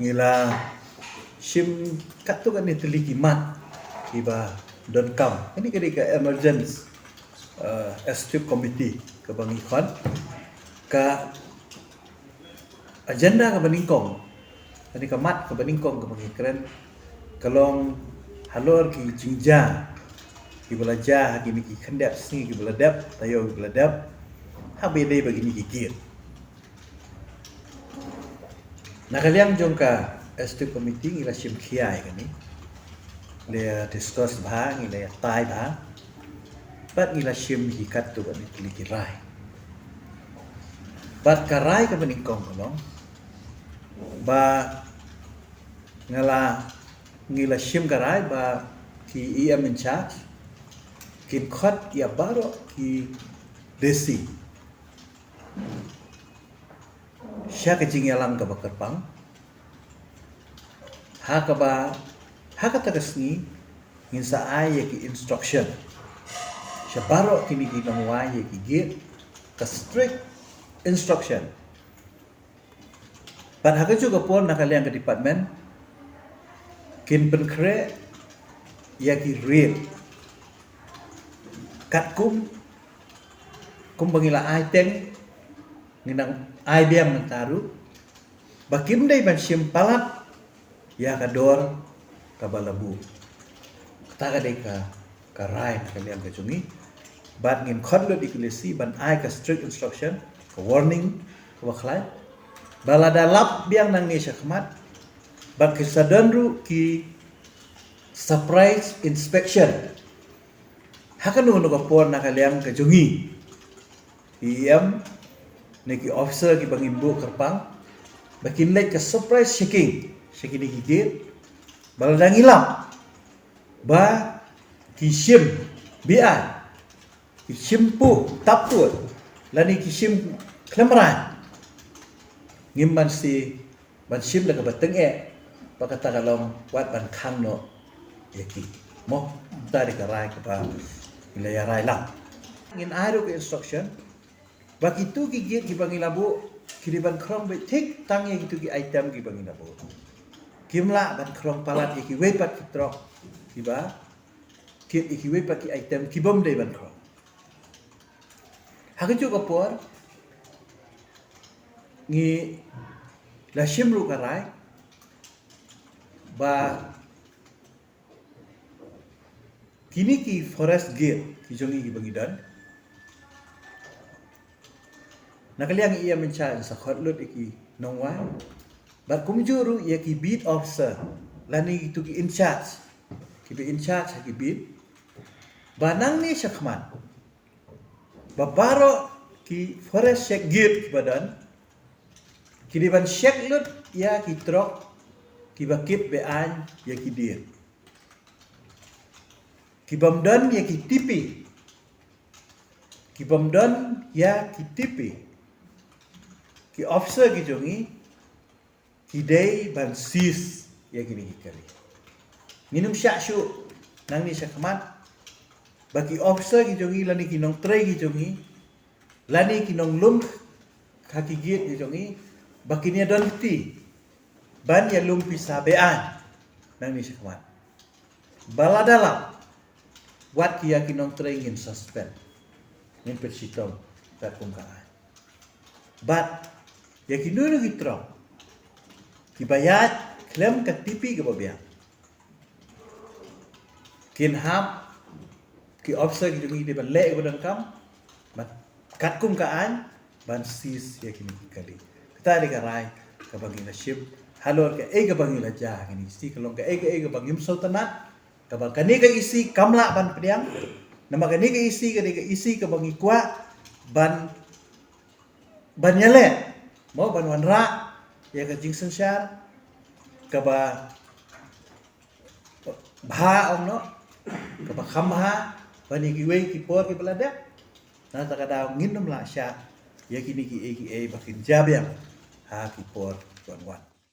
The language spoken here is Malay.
ngila shim katu kan itu likimat iba don kam ini ketika emergency executive committee ke bangikon ke agenda ke baningkong ini kemat ke baningkong ke bangikren kalong halor ki jingja ki belajar gini ki kendap sini ki beladap tayo ki beladap habede begini ki kir nah kalian jongka executive committee ngila shim kiai kan ni le discuss bah ngila tai bah bat ngila shim hikat tu kan ni kirai bat karai ka baningkong kolong ba ngala ngila shim karai ba ki em in charge kin khot ya baro ki desi siya ka jingyalang ka bakarpang hakaba hakatagasni ngin sa ay ki instruction siya baro kini ginamwa ki git ka strict instruction but haka juga pun nakaliang ke department kin penkre ya ki read kat kum bangila ay teng nginang ay biam nagtaru bakim day ban simpalat ya kador kabalabu kataga day ka right kalian kacungi bat ngin khodlo dikulisi ban ay ka strict instruction ka warning ka baklay balada lap biang nang ni syakmat bat kisadanru ki surprise inspection hakan nu ka por na kalian kacungi IM neki officer ki bangimbu kerpang bakin like ka surprise checking ni gigit baladang ilam ba kishim bian kishim pu tapur lani kishim klemran ngimban si ban shim la ka bateng pakata kalong wat ban khang no yaki mo tari ka rai ka ba ilaya rai lang ngin aro ka instruction bagi tu gigit ki bangilabu kiriban krong be tik tangi itu ki item ki bangilabu kimla ban krong palat iki wepat ki trok kiba kit iki wepat ki item ki bom dei ban krong hakitu ka por ngi la shimru karai ba kini ki forest gate ki jongi ki bangidan nakaliang iya mencari sa khotlut iki nongwa ba kumjuru ya ki beat officer lani itu ki in charge ki beat ba nang ni syakman ba baro ki forest check gate badan ki diban check lut ya ki trok ki bakit be an ya ki dir ki bamdan ya ki tipi ki bamdan ya ki tipi ki officer ki jongi ki day ban sis ya kini kali minum syashu nang ni syakmat bagi officer ki jongi lani ki nong tray ki jongi lani ki nong lum kaki git ki jongi bakinya don ti ban ya lum pisabean nang ni syakmat baladalam wat ki ya ki nong tray ngin suspend ngin persitong tak kumkaan but ya kinunu gitro kibayat klem ka tipi ke babiang kin hap ki officer ki dungi de ban le ko dan kam mat kat kum kaan ban sis ya kini kali kita de karai ka bangi na ship halor ka ega bangi la ja kini si kalong ka ega bangim sultanat ka bang kani ka isi kamla ban pediang nama kani ka isi ka bangi kwa ban nyale mo ban wanra ya ka jingsen syar ka ba bha om no ka ba khamha bani ki wei ki por ki belada na ta kada nginom la sya ya kini ki bakin jabiang ha ki por wan